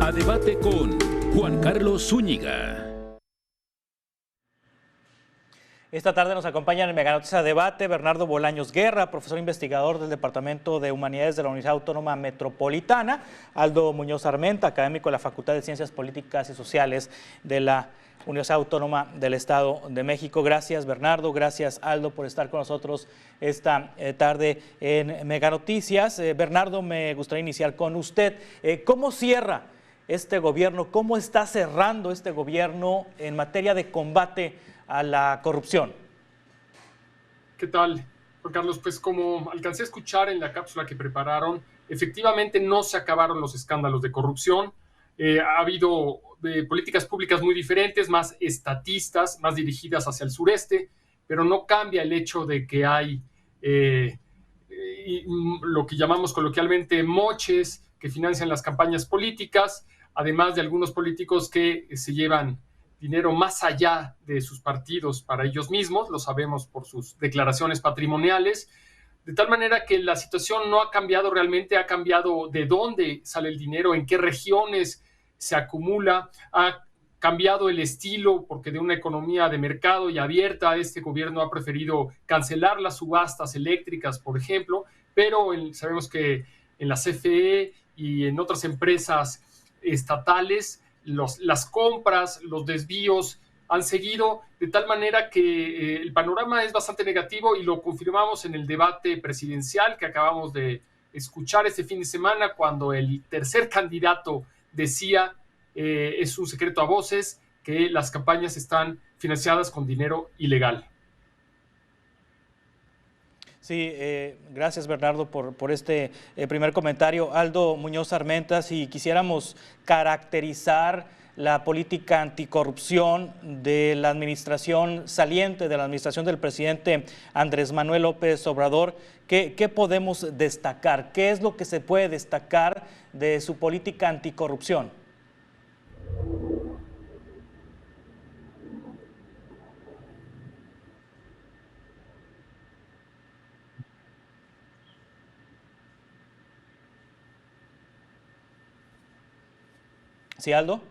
A debate con Juan Carlos Zúñiga. Esta tarde nos acompaña en el Mega Noticias Debate Bernardo Bolaños Guerra, profesor investigador del Departamento de Humanidades de la Universidad Autónoma Metropolitana, Aldo Muñoz Armenta, académico de la Facultad de Ciencias Políticas y Sociales de la Universidad Autónoma del Estado de México. Gracias, Bernardo, gracias, Aldo, por estar con nosotros esta tarde en Mega Noticias. Bernardo, me gustaría iniciar con usted. ¿Cómo cierra este gobierno? ¿Cómo está cerrando este gobierno en materia de combate a la corrupción? ¿Qué tal, Juan Carlos? Pues como alcancé a escuchar en la cápsula que prepararon, efectivamente no se acabaron los escándalos de corrupción. Ha habido políticas públicas muy diferentes, más estatistas, más dirigidas hacia el sureste, pero no cambia el hecho de que hay lo que llamamos coloquialmente moches que financian las campañas políticas, además de algunos políticos que se llevan dinero más allá de sus partidos para ellos mismos, lo sabemos por sus declaraciones patrimoniales, de tal manera que la situación no ha cambiado realmente, ha cambiado de dónde sale el dinero, en qué regiones se acumula, ha cambiado el estilo, porque de una economía de mercado y abierta, este gobierno ha preferido cancelar las subastas eléctricas, por ejemplo, pero sabemos que en la CFE y en otras empresas estatales, las compras, los desvíos han seguido, de tal manera que el panorama es bastante negativo y lo confirmamos en el debate presidencial que acabamos de escuchar este fin de semana, cuando el tercer candidato decía, es un secreto a voces, que las campañas están financiadas con dinero ilegal. Sí, gracias, Bernardo, por este primer comentario. Aldo Muñoz Armenta, si quisiéramos caracterizar la política anticorrupción de la administración saliente, de la administración del presidente Andrés Manuel López Obrador, ¿qué podemos destacar? ¿Qué es lo que se puede destacar de su política anticorrupción? ¿Sí, Aldo?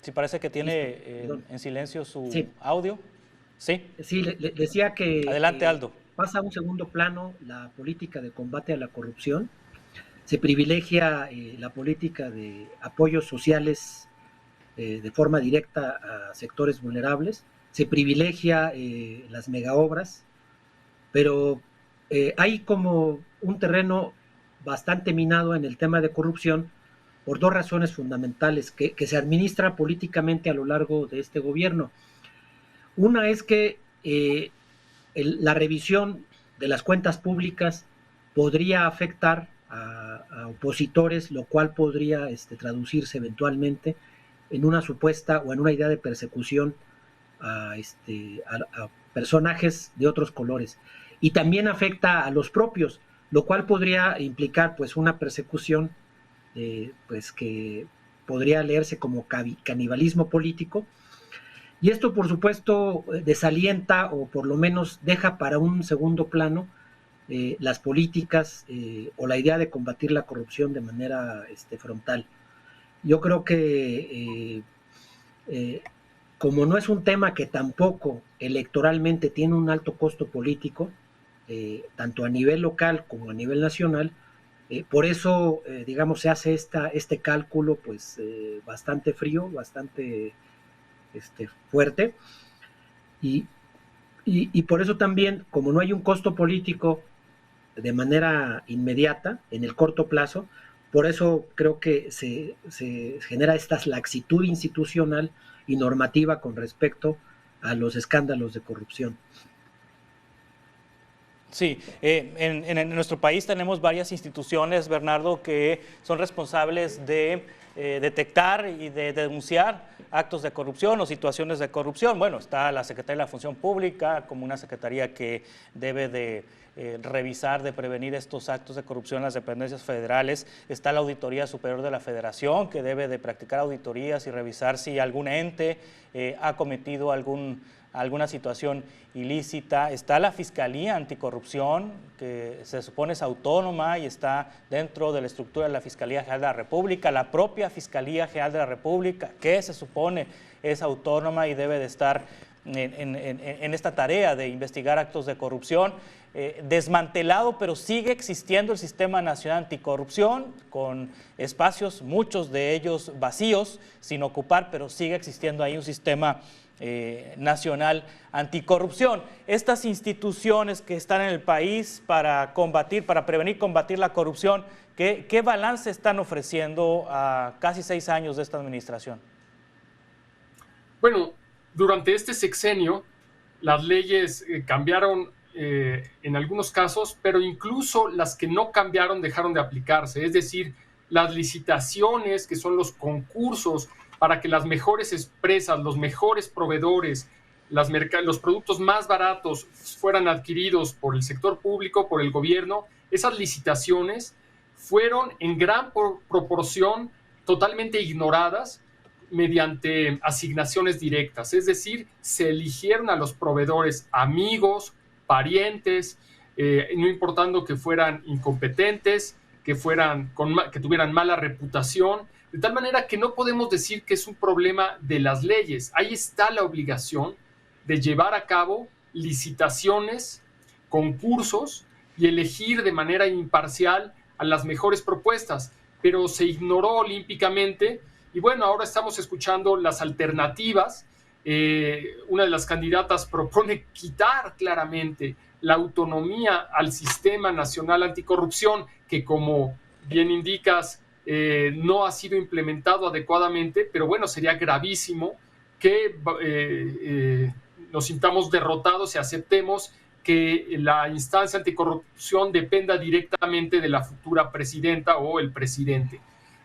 Sí, parece que tiene en silencio su audio. ¿Sí? Sí, le decía que adelante, Aldo. Pasa a un segundo plano la política de combate a la corrupción. Se privilegia la política de apoyos sociales de forma directa a sectores vulnerables. Se privilegia las megaobras, pero hay como un terreno bastante minado en el tema de corrupción por dos razones fundamentales que se administra políticamente a lo largo de este gobierno. Una es que la revisión de las cuentas públicas podría afectar a opositores, lo cual podría traducirse eventualmente en una supuesta o en una idea de persecución a personajes de otros colores. Y también afecta a los propios, lo cual podría implicar pues una persecución pues que podría leerse como canibalismo político. Y esto, por supuesto, desalienta o por lo menos deja para un segundo plano las políticas o la idea de combatir la corrupción de manera frontal. Yo creo que como no es un tema que tampoco electoralmente tiene un alto costo político, tanto a nivel local como a nivel nacional, por eso, digamos, se hace este cálculo pues bastante frío, bastante fuerte, y por eso también, como no hay un costo político de manera inmediata, en el corto plazo, por eso creo que se genera esta laxitud institucional y normativa con respecto a los escándalos de corrupción. Sí, en nuestro país tenemos varias instituciones, Bernardo, que son responsables de detectar y de denunciar actos de corrupción o situaciones de corrupción. Bueno, está la Secretaría de la Función Pública como una secretaría que debe de revisar, de prevenir estos actos de corrupción en las dependencias federales. Está la Auditoría Superior de la Federación, que debe de practicar auditorías y revisar si algún ente ha cometido algún alguna situación ilícita. Está la Fiscalía Anticorrupción, que se supone es autónoma y está dentro de la estructura de la Fiscalía General de la República, la propia Fiscalía General de la República, que se supone es autónoma y debe de estar en esta tarea de investigar actos de corrupción, desmantelado, pero sigue existiendo el Sistema Nacional Anticorrupción, con espacios, muchos de ellos vacíos, sin ocupar, pero sigue existiendo ahí un sistema nacional anticorrupción. Estas instituciones que están en el país para prevenir y combatir la corrupción, ¿qué balance están ofreciendo a casi 6 años de esta administración? Bueno, durante este sexenio las leyes cambiaron en algunos casos, pero incluso las que no cambiaron dejaron de aplicarse. Es decir, las licitaciones, que son los concursos para que las mejores empresas, los mejores proveedores, los productos más baratos fueran adquiridos por el sector público, por el gobierno, esas licitaciones fueron en gran proporción totalmente ignoradas mediante asignaciones directas. Es decir, se eligieron a los proveedores amigos, parientes, no importando que fueran incompetentes, que tuvieran mala reputación, de tal manera que no podemos decir que es un problema de las leyes. Ahí está la obligación de llevar a cabo licitaciones, concursos y elegir de manera imparcial a las mejores propuestas, pero se ignoró olímpicamente. Y bueno, ahora estamos escuchando las alternativas. Una de las candidatas propone quitar claramente la autonomía al Sistema Nacional Anticorrupción, que, como bien indicas, no ha sido implementado adecuadamente, pero bueno, sería gravísimo que nos sintamos derrotados y aceptemos que la instancia anticorrupción dependa directamente de la futura presidenta o el presidente.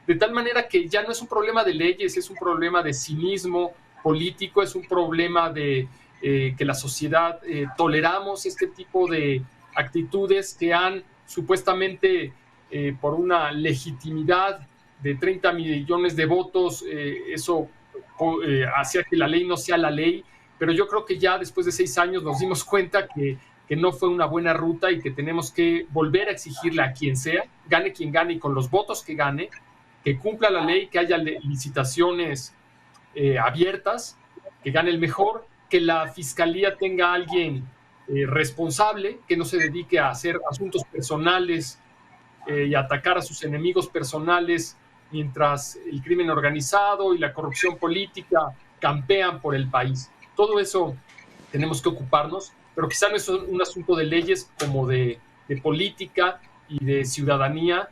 De tal manera que ya no es un problema de leyes, es un problema de cinismo político, es un problema de que la sociedad toleramos este tipo de actitudes que han supuestamente, por una legitimidad de 30 millones de votos, eso hacía que la ley no sea la ley, pero yo creo que ya después de 6 años nos dimos cuenta que no fue una buena ruta y que tenemos que volver a exigirle a quien sea, gane quien gane y con los votos que gane, que cumpla la ley, que haya licitaciones abiertas, que gane el mejor, que la fiscalía tenga a alguien responsable, que no se dedique a hacer asuntos personales y atacar a sus enemigos personales, mientras el crimen organizado y la corrupción política campean por el país. Todo eso tenemos que ocuparnos, pero quizá no es un asunto de leyes como de política y de ciudadanía.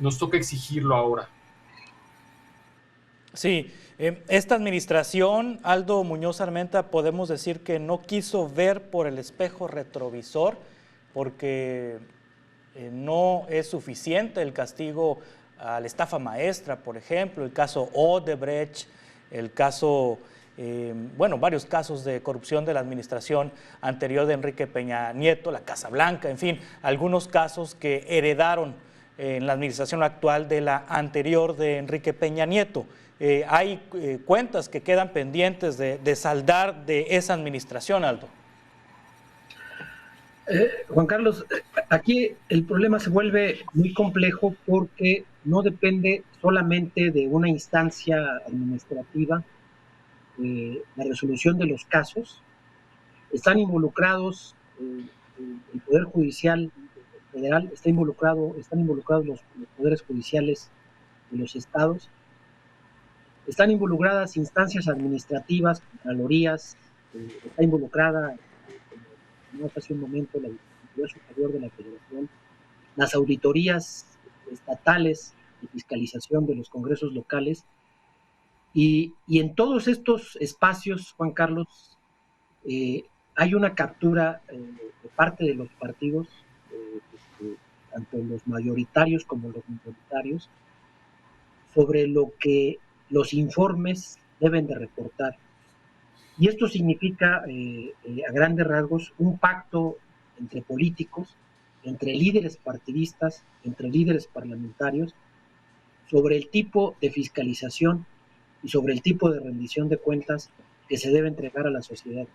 Nos toca exigirlo ahora. Sí, esta administración, Aldo Muñoz Armenta, podemos decir que no quiso ver por el espejo retrovisor, porque no es suficiente el castigo a la estafa maestra, por ejemplo, el caso Odebrecht, el caso, varios casos de corrupción de la administración anterior de Enrique Peña Nieto, la Casa Blanca, en fin, algunos casos que heredaron en la administración actual de la anterior de Enrique Peña Nieto. Hay cuentas que quedan pendientes de saldar de esa administración, Aldo. Juan Carlos, aquí el problema se vuelve muy complejo porque no depende solamente de una instancia administrativa, la resolución de los casos. Están involucrados el Poder Judicial Federal, están involucrados los poderes judiciales de los estados, están involucradas instancias administrativas, contralorías, está involucrada, como hace un momento, la Auditoría Superior de la Federación, las auditorías estatales de fiscalización de los congresos locales, y en todos estos espacios, Juan Carlos, hay una captura de parte de los partidos, tanto los mayoritarios como los minoritarios, sobre lo que los informes deben de reportar. Y esto significa, a grandes rasgos, un pacto entre políticos, entre líderes partidistas, entre líderes parlamentarios, sobre el tipo de fiscalización y sobre el tipo de rendición de cuentas que se debe entregar a la sociedad.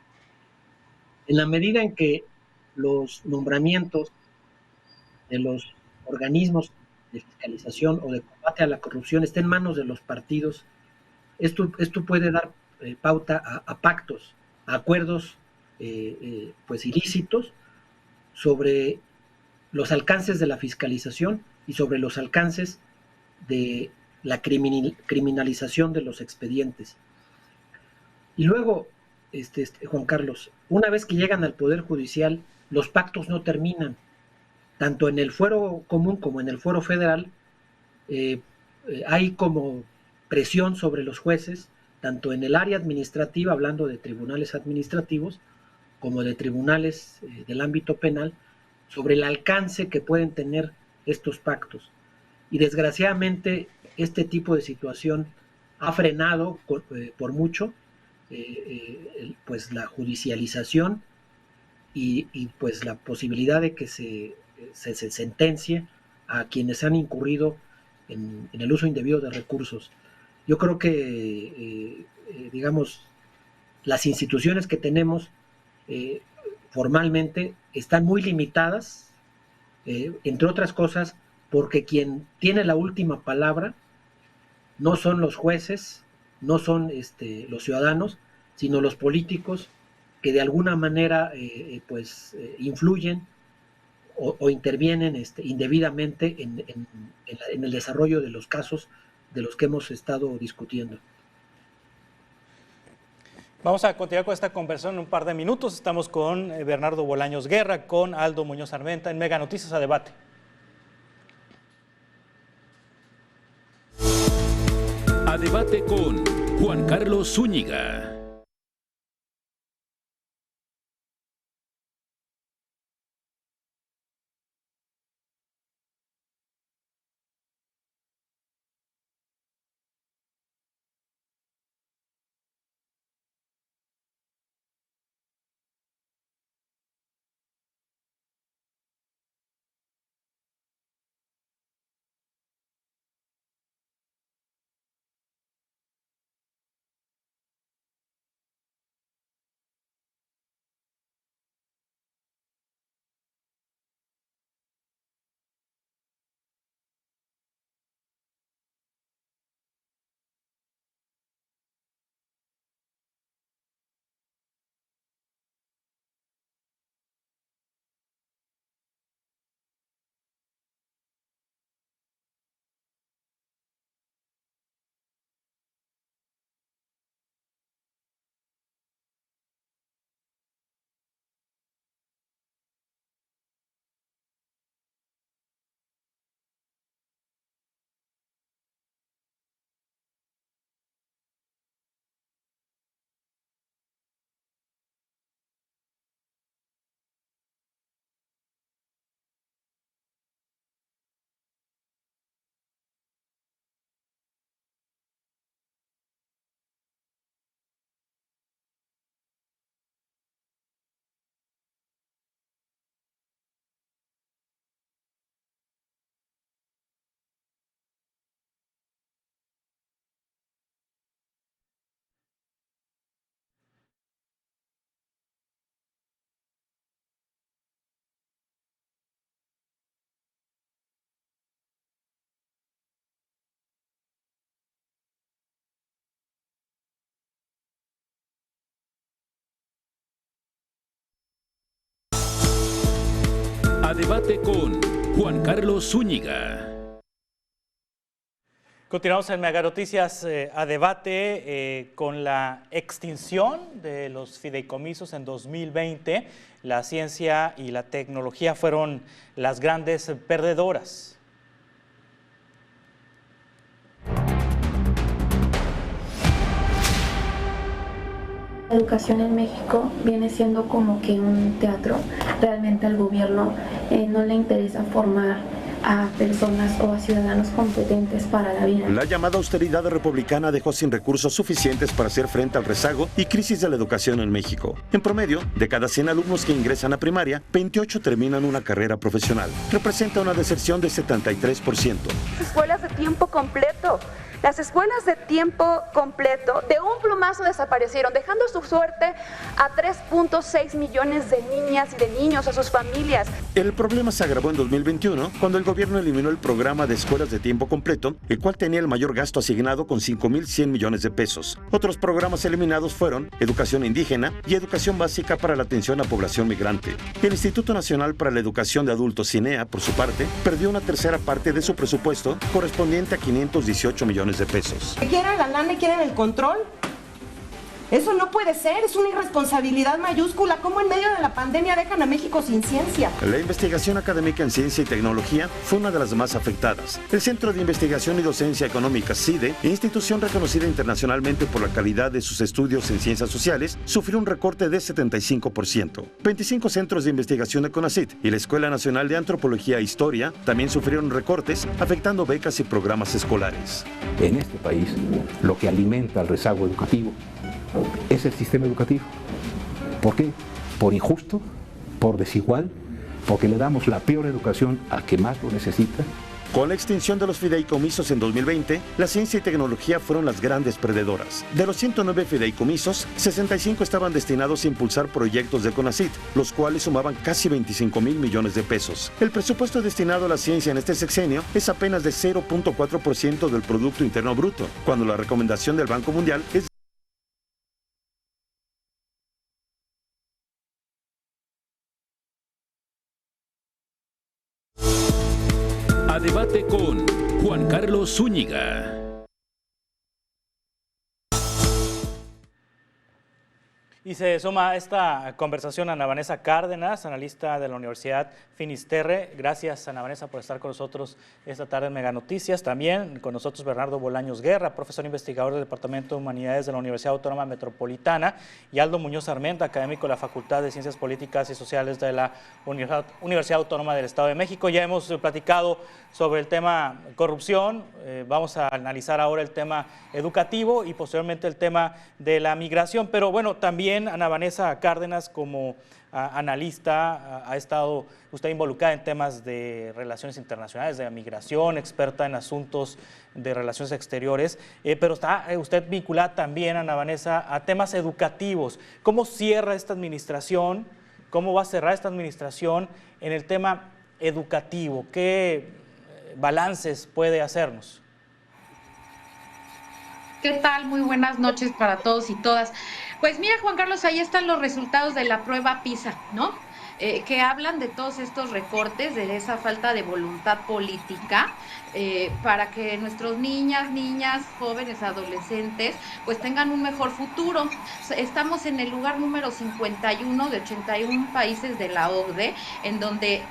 En la medida en que los nombramientos de los organismos de fiscalización o de combate a la corrupción estén en manos de los partidos, esto puede dar pauta a pactos, a acuerdos pues ilícitos sobre los alcances de la fiscalización y sobre los alcances de la criminalización de los expedientes. Y luego, Juan Carlos, una vez que llegan al Poder Judicial, los pactos no terminan. Tanto en el fuero común como en el fuero federal hay como presión sobre los jueces, tanto en el área administrativa, hablando de tribunales administrativos, como de tribunales del ámbito penal, sobre el alcance que pueden tener estos pactos. Y desgraciadamente este tipo de situación ha frenado por mucho pues la judicialización y pues la posibilidad de que se sentencie a quienes han incurrido en el uso indebido de recursos. Yo creo que digamos, las instituciones que tenemos formalmente están muy limitadas, entre otras cosas, porque quien tiene la última palabra no son los jueces, no son los ciudadanos, sino los políticos que de alguna manera pues influyen o intervienen indebidamente en el desarrollo de los casos de los que hemos estado discutiendo. Vamos a continuar con esta conversación en un par de minutos. Estamos con Bernardo Bolaños Guerra, con Aldo Muñoz Armenta en Mega Noticias a Debate. A Debate con Juan Carlos Zúñiga. A Debate con Juan Carlos Zúñiga. Continuamos en Mega Noticias a Debate con la extinción de los fideicomisos en 2020. La ciencia y la tecnología fueron las grandes perdedoras. La educación en México viene siendo como que un teatro. Realmente al gobierno no le interesa formar a personas o a ciudadanos competentes para la vida. La llamada austeridad republicana dejó sin recursos suficientes para hacer frente al rezago y crisis de la educación en México. En promedio, de cada 100 alumnos que ingresan a primaria, 28 terminan una carrera profesional. Representa una deserción de 73%. Escuelas de tiempo completo. Las escuelas de tiempo completo de un plumazo desaparecieron, dejando su suerte a 3.6 millones de niñas y de niños, a sus familias. El problema se agravó en 2021 cuando el gobierno eliminó el programa de escuelas de tiempo completo, el cual tenía el mayor gasto asignado con 5.100 millones de pesos. Otros programas eliminados fueron educación indígena y educación básica para la atención a población migrante. El Instituto Nacional para la Educación de Adultos, INEA, por su parte, perdió una tercera parte de su presupuesto correspondiente a 518 millones de pesos. ¿Quieren la lana y quieren el control? Eso no puede ser, es una irresponsabilidad mayúscula. ¿Cómo en medio de la pandemia dejan a México sin ciencia? La investigación académica en ciencia y tecnología fue una de las más afectadas. El Centro de Investigación y Docencia Económica, CIDE, institución reconocida internacionalmente por la calidad de sus estudios en ciencias sociales, sufrió un recorte de 75%. 25 centros de investigación de CONACYT y la Escuela Nacional de Antropología e Historia también sufrieron recortes, afectando becas y programas escolares. En este país, lo que alimenta el rezago educativo es el sistema educativo. ¿Por qué? Por injusto, por desigual, porque le damos la peor educación al que más lo necesita. Con la extinción de los fideicomisos en 2020, la ciencia y tecnología fueron las grandes perdedoras. De los 109 fideicomisos, 65 estaban destinados a impulsar proyectos de CONACYT, los cuales sumaban casi 25,000 millones de pesos. El presupuesto destinado a la ciencia en este sexenio es apenas de 0.4% del Producto Interno Bruto, cuando la recomendación del Banco Mundial es A debate con Juan Carlos Zúñiga. Y se suma a esta conversación Ana Vanessa Cárdenas, analista de la Universidad Finisterre. Gracias, Ana Vanessa, por estar con nosotros esta tarde en Mega Noticias. También con nosotros Bernardo Bolaños Guerra, profesor investigador del Departamento de Humanidades de la Universidad Autónoma Metropolitana, y Aldo Muñoz Armenta, académico de la Facultad de Ciencias Políticas y Sociales de la Universidad Autónoma del Estado de México. Ya hemos platicado sobre el tema corrupción, vamos a analizar ahora el tema educativo y posteriormente el tema de la migración, pero bueno, también Ana Vanessa Cárdenas, como analista, ha estado usted involucrada en temas de relaciones internacionales, de migración, experta en asuntos de relaciones exteriores, pero está usted vinculada también, Ana Vanessa, a temas educativos. ¿Cómo cierra esta administración? ¿Cómo va a cerrar esta administración en el tema educativo? ¿Qué balances puede hacernos? ¿Qué tal? Muy buenas noches para todos y todas. Pues mira, Juan Carlos, ahí están los resultados de la prueba PISA, ¿no? Que hablan de todos estos recortes, de esa falta de voluntad política para que nuestros niñas, jóvenes, adolescentes, pues tengan un mejor futuro. Estamos en el lugar número 51 de 81 países de la OCDE, en donde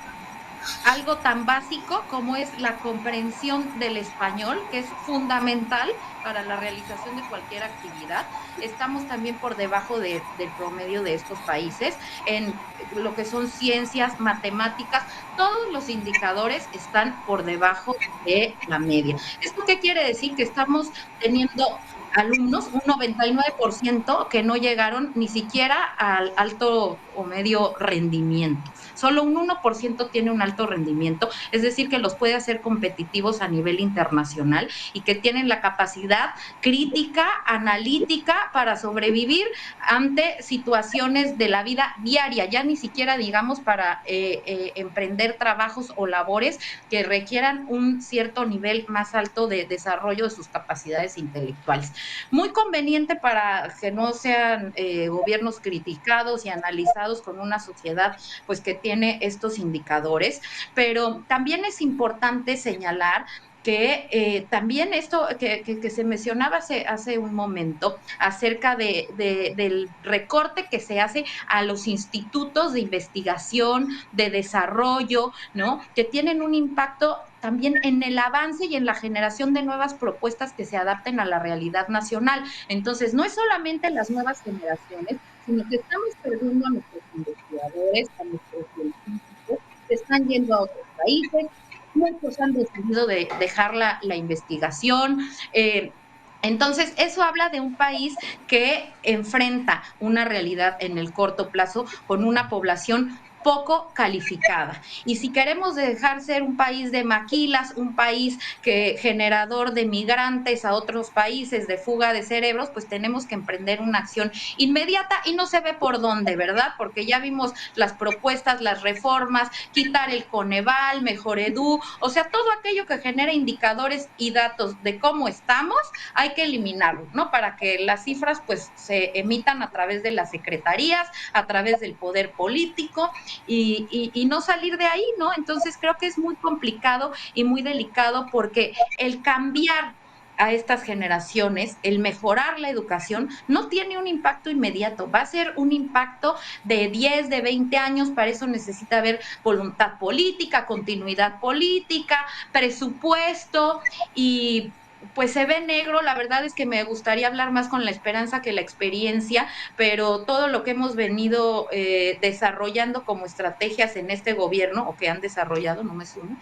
algo tan básico como es la comprensión del español, que es fundamental para la realización de cualquier actividad. Estamos también por debajo del promedio de estos países en lo que son ciencias, matemáticas. Todos los indicadores están por debajo de la media. ¿Esto qué quiere decir? Que estamos teniendo alumnos, un 99% que no llegaron ni siquiera al alto o medio rendimiento. Solo un 1% tiene un alto rendimiento, es decir, que los puede hacer competitivos a nivel internacional y que tienen la capacidad crítica, analítica para sobrevivir ante situaciones de la vida diaria, ya ni siquiera digamos para emprender trabajos o labores que requieran un cierto nivel más alto de desarrollo de sus capacidades intelectuales. Muy conveniente para que no sean gobiernos criticados y analizados con una sociedad pues que tiene estos indicadores, pero también es importante señalar que también esto que se mencionaba hace un momento acerca del recorte que se hace a los institutos de investigación, de desarrollo, ¿no? Que tienen un impacto también en el avance y en la generación de nuevas propuestas que se adapten a la realidad nacional. Entonces, no es solamente las nuevas generaciones, sino que estamos perdiendo a nuestros investigadores, a nuestros científicos, que están yendo a otros países. Muchos han decidido dejar la investigación. Entonces, eso habla de un país que enfrenta una realidad en el corto plazo con una población poco calificada. Y si queremos dejar ser un país de maquilas, un país que generador de migrantes a otros países, de fuga de cerebros, pues tenemos que emprender una acción inmediata y no se ve por dónde, ¿verdad? Porque ya vimos las propuestas, las reformas, quitar el Coneval, Mejor Edu, o sea, todo aquello que genera indicadores y datos de cómo estamos, hay que eliminarlo, ¿no? Para que las cifras pues se emitan a través de las secretarías, a través del poder político y no salir de ahí, ¿no? Entonces creo que es muy complicado y muy delicado porque el cambiar a estas generaciones, el mejorar la educación, no tiene un impacto inmediato, va a ser un impacto de 10, de 20 años, para eso necesita haber voluntad política, continuidad política, presupuesto y pues se ve negro. La verdad es que me gustaría hablar más con la esperanza que la experiencia, pero todo lo que hemos venido desarrollando como estrategias en este gobierno, o que han desarrollado, no me sumo,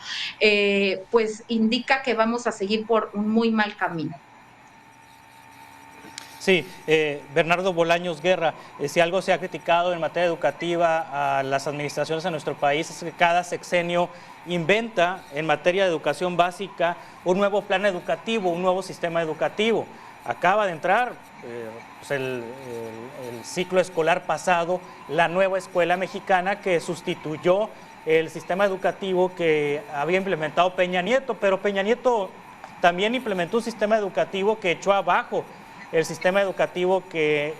pues indica que vamos a seguir por un muy mal camino. Sí, Bernardo Bolaños Guerra, si algo se ha criticado en materia educativa a las administraciones en nuestro país es que cada sexenio inventa en materia de educación básica un nuevo plan educativo, un nuevo sistema educativo. Acaba de entrar pues el ciclo escolar pasado la nueva escuela mexicana que sustituyó el sistema educativo que había implementado Peña Nieto, pero Peña Nieto también implementó un sistema educativo que echó abajo el sistema educativo que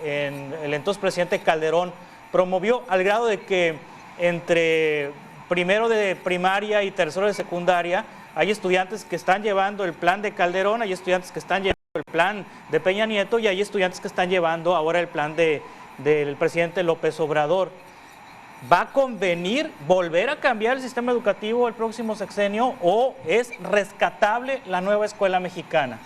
el entonces presidente Calderón promovió, al grado de que entre primero de primaria y tercero de secundaria hay estudiantes que están llevando el plan de Calderón, hay estudiantes que están llevando el plan de Peña Nieto y hay estudiantes que están llevando ahora el plan del presidente López Obrador. ¿Va a convenir volver a cambiar el sistema educativo el próximo sexenio o es rescatable la nueva escuela mexicana?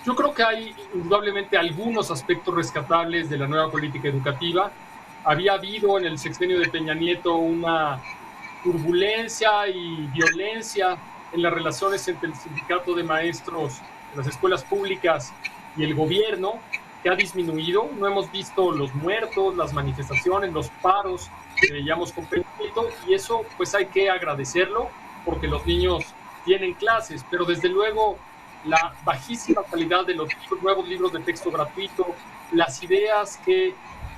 Yo creo que hay indudablemente algunos aspectos rescatables de la nueva política educativa. Había habido en el sexenio de Peña Nieto una turbulencia y violencia en las relaciones entre el sindicato de maestros de las escuelas públicas y el gobierno, que ha disminuido. No hemos visto los muertos, las manifestaciones, los paros que veíamos con Peña Nieto, y eso pues hay que agradecerlo porque los niños tienen clases, pero desde luego la bajísima calidad de los nuevos libros de texto gratuito, las ideas que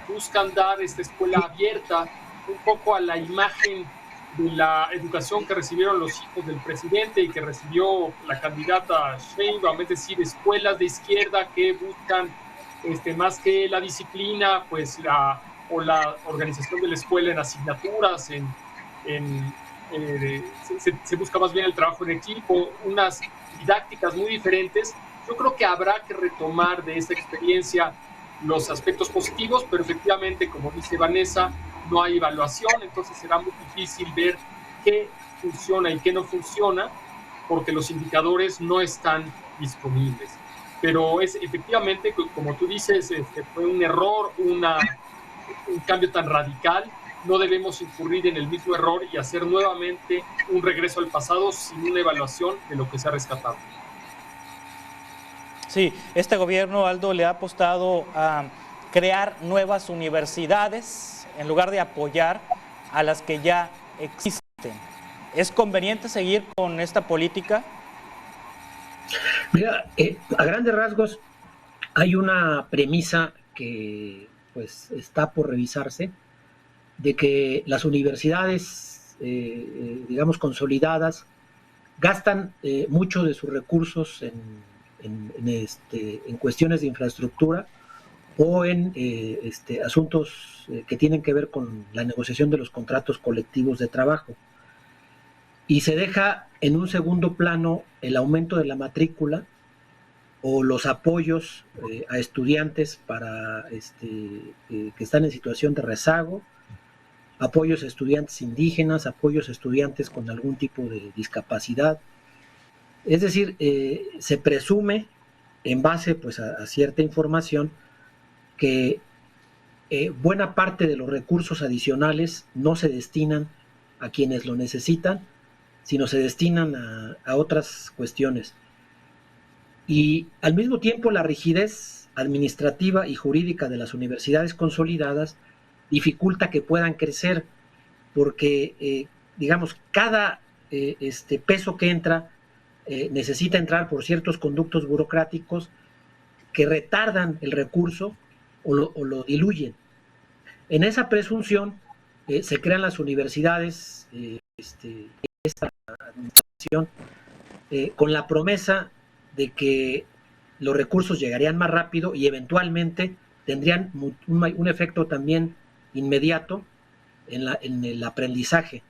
buscan dar esta escuela abierta un poco a la imagen de la educación que recibieron los hijos del presidente y que recibió la candidata Sheinbaum, es decir, escuelas de izquierda que buscan más que la disciplina, pues la organización de la escuela en asignaturas, se busca más bien el trabajo en equipo, unas didácticas muy diferentes. Yo creo que habrá que retomar de esta experiencia los aspectos positivos, pero efectivamente, como dice Vanessa, no hay evaluación, entonces será muy difícil ver qué funciona y qué no funciona, porque los indicadores no están disponibles. Pero es efectivamente, como tú dices, fue un error, un cambio tan radical. No debemos incurrir en el mismo error y hacer nuevamente un regreso al pasado sin una evaluación de lo que se ha rescatado. Sí, este gobierno, Aldo, le ha apostado a crear nuevas universidades en lugar de apoyar a las que ya existen. ¿Es conveniente seguir con esta política? Mira, a grandes rasgos hay una premisa que pues está por revisarse, de que las universidades, digamos, consolidadas, gastan mucho de sus recursos en cuestiones de infraestructura o en asuntos que tienen que ver con la negociación de los contratos colectivos de trabajo. Y se deja en un segundo plano el aumento de la matrícula o los apoyos a estudiantes que están en situación de rezago, apoyos a estudiantes indígenas, apoyos a estudiantes con algún tipo de discapacidad. Es decir, se presume, en base pues, a cierta información, que buena parte de los recursos adicionales no se destinan a quienes lo necesitan, sino se destinan a otras cuestiones. Y al mismo tiempo la rigidez administrativa y jurídica de las universidades consolidadas dificulta que puedan crecer, porque, digamos, cada peso que entra necesita entrar por ciertos conductos burocráticos que retardan el recurso o lo diluyen. En esa presunción se crean las universidades, esta administración, con la promesa de que los recursos llegarían más rápido y eventualmente tendrían un efecto también inmediato en el aprendizaje.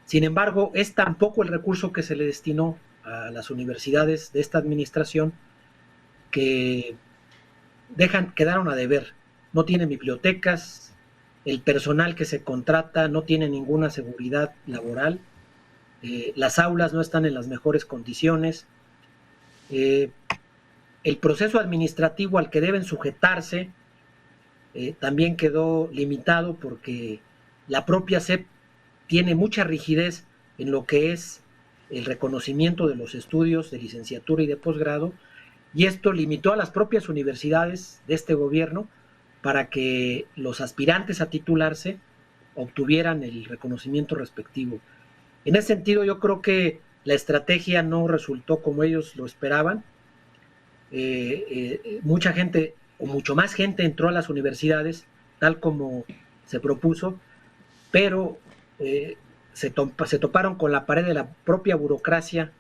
Sin embargo, es tan poco el recurso que se le destinó a las universidades de esta administración que quedaron a deber. No tienen bibliotecas, el personal que se contrata no tiene ninguna seguridad laboral, las aulas no están en las mejores condiciones, el proceso administrativo al que deben sujetarse también quedó limitado porque la propia SEP tiene mucha rigidez en lo que es el reconocimiento de los estudios de licenciatura y de posgrado, y esto limitó a las propias universidades de este gobierno para que los aspirantes a titularse obtuvieran el reconocimiento respectivo. En ese sentido, yo creo que la estrategia no resultó como ellos lo esperaban. Mucha gente, o mucho más gente, entró a las universidades tal como se propuso, pero se toparon con la pared de la propia burocracia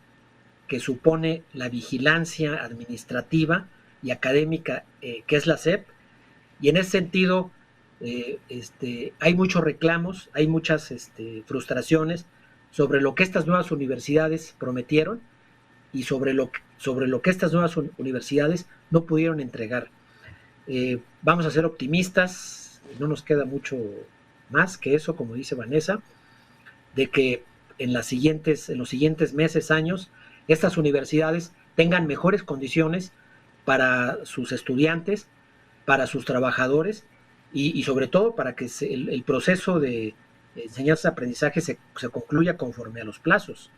que supone la vigilancia administrativa y académica que es la SEP, y en ese sentido hay muchos reclamos, hay muchas frustraciones sobre lo que estas nuevas universidades prometieron y sobre lo que estas nuevas universidades no pudieron entregar. Vamos a ser optimistas, no nos queda mucho más que eso, como dice Vanessa, de que en los siguientes meses, años, estas universidades tengan mejores condiciones para sus estudiantes, para sus trabajadores y sobre todo para que el proceso de enseñanza-aprendizaje se concluya conforme a los plazos.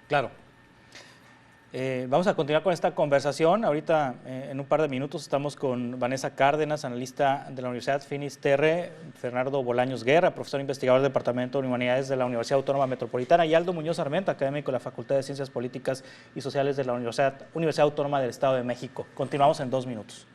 Claro. Vamos a continuar con esta conversación. Ahorita, en un par de minutos, estamos con Vanessa Cárdenas, analista de la Universidad Finisterre, Bernardo Bolaños Guerra, profesor investigador del Departamento de Humanidades de la Universidad Autónoma Metropolitana, y Aldo Muñoz Armenta, académico de la Facultad de Ciencias Políticas y Sociales de la Universidad Autónoma del Estado de México. Continuamos en 2 minutos.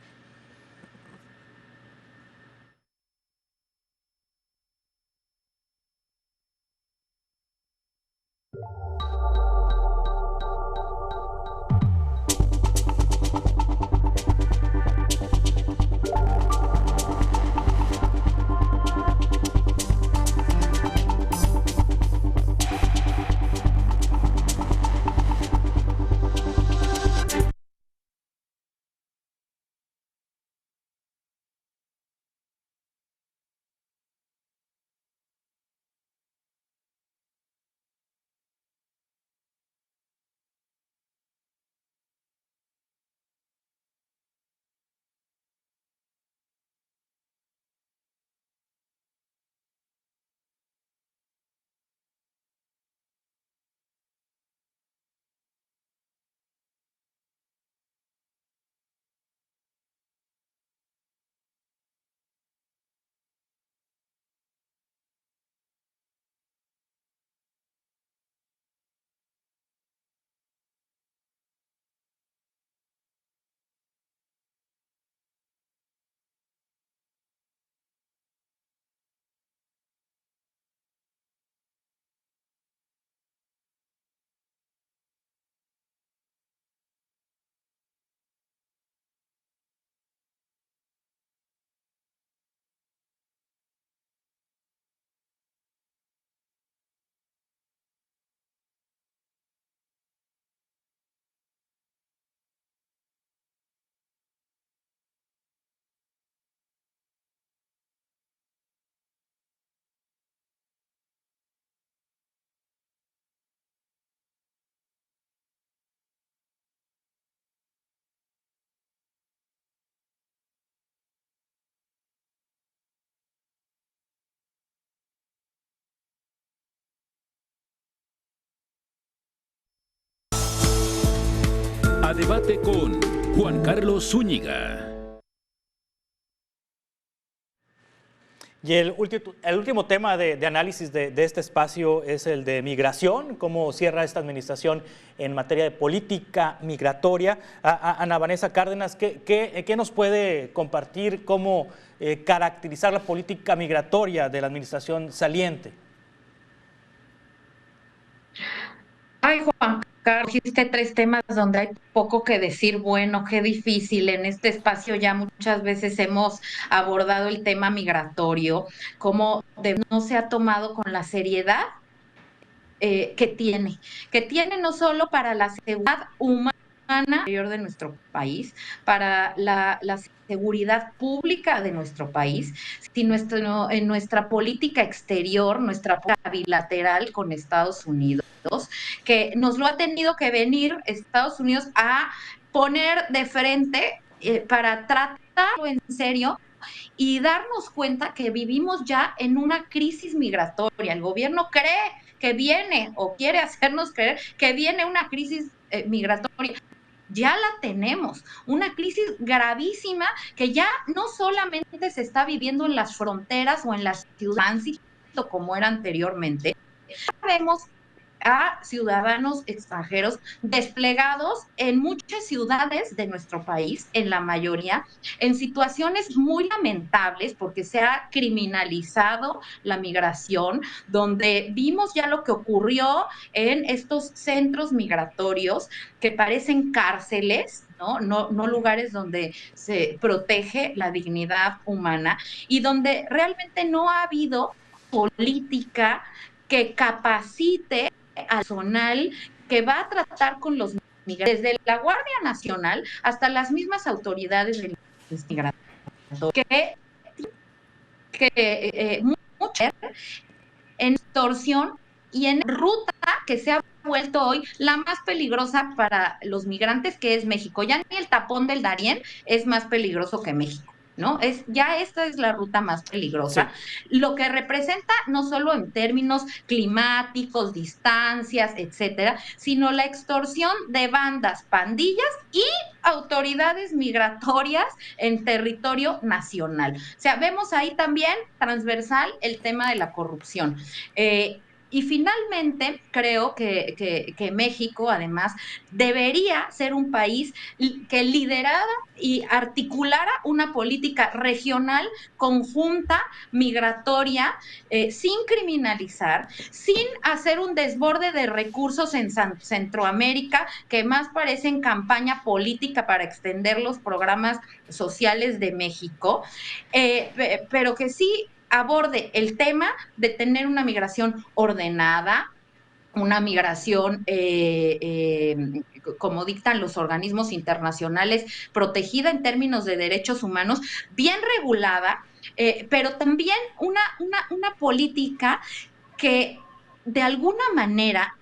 A debate con Juan Carlos Zúñiga. Y el último tema de análisis de este espacio es el de migración, cómo cierra esta administración en materia de política migratoria. Ana Vanessa Cárdenas, ¿qué nos puede compartir, cómo caracterizar la política migratoria de la administración saliente? Ay, Juan Carlos, dijiste 3 temas donde hay poco que decir. Bueno, qué difícil. En este espacio ya muchas veces hemos abordado el tema migratorio, cómo no se ha tomado con la seriedad que tiene no solo para la seguridad humana interior de nuestro país, para la seguridad pública de nuestro país, sino en nuestra política exterior, nuestra política bilateral con Estados Unidos, que nos lo ha tenido que venir Estados Unidos a poner de frente para tratarlo en serio y darnos cuenta que vivimos ya en una crisis migratoria. El gobierno cree que viene o quiere hacernos creer que viene una crisis migratoria. Ya la tenemos, una crisis gravísima que ya no solamente se está viviendo en las fronteras o en las ciudades como era anteriormente. Vemos a ciudadanos extranjeros desplegados en muchas ciudades de nuestro país, en la mayoría, en situaciones muy lamentables porque se ha criminalizado la migración, donde vimos ya lo que ocurrió en estos centros migratorios que parecen cárceles, no lugares donde se protege la dignidad humana y donde realmente no ha habido política que capacite al personal que va a tratar con los migrantes, desde la Guardia Nacional hasta las mismas autoridades de migración, que en extorsión y en ruta que se ha vuelto hoy la más peligrosa para los migrantes, que es México. Ya ni el tapón del Darién es más peligroso que México, ¿no? Ya esta es la ruta más peligrosa, sí. Lo que representa no solo en términos climáticos, distancias, etcétera, sino la extorsión de bandas, pandillas y autoridades migratorias en territorio nacional. O sea, vemos ahí también transversal el tema de la corrupción. Y finalmente, creo que México, además, debería ser un país que liderara y articulara una política regional conjunta, migratoria, sin criminalizar, sin hacer un desborde de recursos en Centroamérica, que más parecen campaña política para extender los programas sociales de México, pero que sí aborde el tema de tener una migración ordenada, una migración, como dictan los organismos internacionales, protegida en términos de derechos humanos, bien regulada, pero también una política que de alguna manera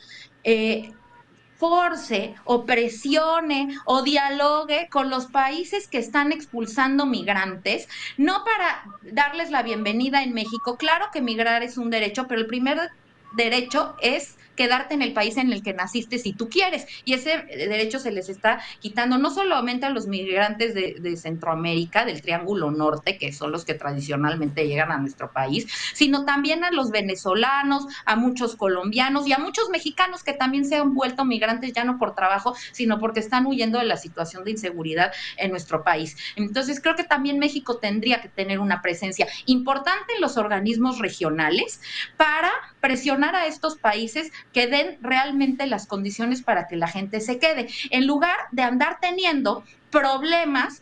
force o presione o dialogue con los países que están expulsando migrantes, no para darles la bienvenida en México. Claro que migrar es un derecho, pero el primer derecho es quedarte en el país en el que naciste si tú quieres, y ese derecho se les está quitando no solamente a los migrantes de Centroamérica, del Triángulo Norte, que son los que tradicionalmente llegan a nuestro país, sino también a los venezolanos, a muchos colombianos y a muchos mexicanos que también se han vuelto migrantes ya no por trabajo, sino porque están huyendo de la situación de inseguridad en nuestro país. Entonces creo que también México tendría que tener una presencia importante en los organismos regionales para presionar a estos países que den realmente las condiciones para que la gente se quede, en lugar de andar teniendo problemas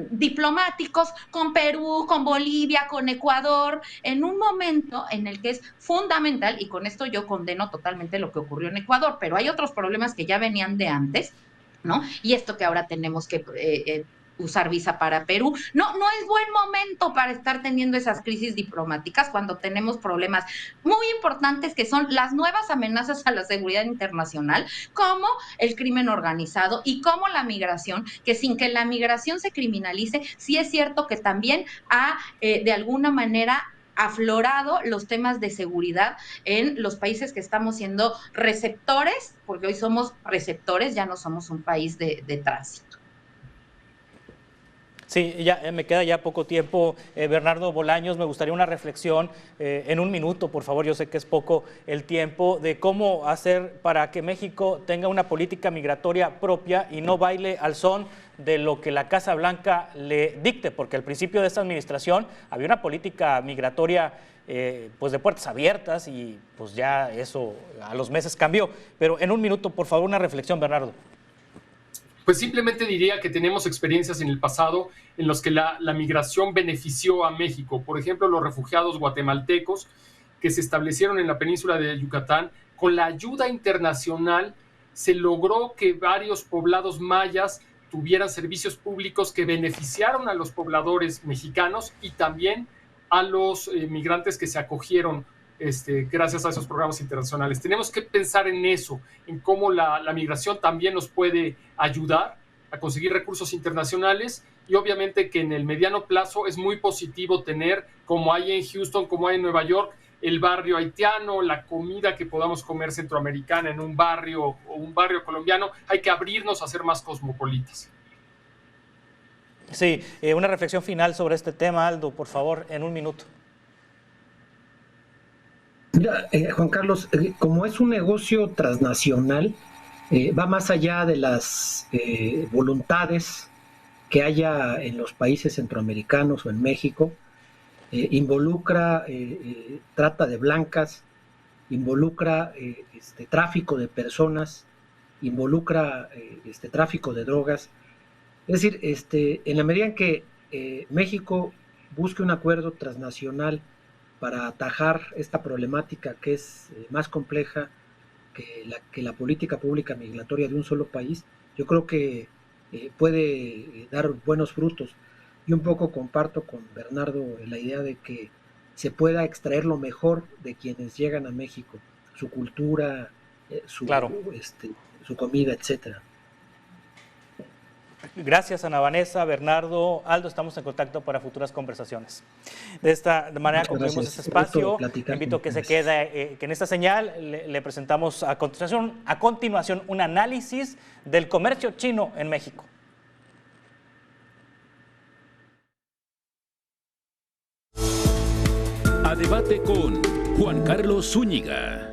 diplomáticos con Perú, con Bolivia, con Ecuador, en un momento en el que es fundamental, y con esto yo condeno totalmente lo que ocurrió en Ecuador, pero hay otros problemas que ya venían de antes, ¿no? Y esto que ahora tenemos que usar visa para Perú. No es buen momento para estar teniendo esas crisis diplomáticas cuando tenemos problemas muy importantes que son las nuevas amenazas a la seguridad internacional, como el crimen organizado y como la migración, que sin que la migración se criminalice, sí es cierto que también ha de alguna manera aflorado los temas de seguridad en los países que estamos siendo receptores, porque hoy somos receptores, ya no somos un país de tránsito. Sí, ya me queda ya poco tiempo. Bernardo Bolaños, me gustaría una reflexión en un minuto, por favor. Yo sé que es poco el tiempo, de cómo hacer para que México tenga una política migratoria propia y no baile al son de lo que la Casa Blanca le dicte, porque al principio de esta administración había una política migratoria pues de puertas abiertas y pues ya eso a los meses cambió. Pero en un minuto, por favor, una reflexión, Bernardo. Pues simplemente diría que tenemos experiencias en el pasado en las que la migración benefició a México. Por ejemplo, los refugiados guatemaltecos que se establecieron en la península de Yucatán, con la ayuda internacional se logró que varios poblados mayas tuvieran servicios públicos que beneficiaron a los pobladores mexicanos y también a los migrantes que se acogieron gracias a esos programas internacionales. Tenemos que pensar en eso, en cómo la migración también nos puede ayudar a conseguir recursos internacionales y obviamente que en el mediano plazo es muy positivo tener, como hay en Houston, como hay en Nueva York, el barrio haitiano, la comida que podamos comer centroamericana en un barrio o un barrio colombiano. Hay que abrirnos a ser más cosmopolitas. Sí, una reflexión final sobre este tema, Aldo, por favor, en un minuto. Mira, Juan Carlos, como es un negocio transnacional, va más allá de las voluntades que haya en los países centroamericanos o en México, involucra trata de blancas, involucra tráfico de personas, involucra tráfico de drogas. Es decir, en la medida en que México busque un acuerdo transnacional para atajar esta problemática que es más compleja que la política pública migratoria de un solo país, yo creo que puede dar buenos frutos. Y un poco comparto con Bernardo la idea de que se pueda extraer lo mejor de quienes llegan a México, su cultura, su comida, etcétera. Gracias, Ana Vanessa, Bernardo, Aldo, estamos en contacto para futuras conversaciones. De esta manera concluimos este espacio. Invito a que se quede, que en esta señal le presentamos a continuación un análisis del comercio chino en México. A debate con Juan Carlos Zúñiga.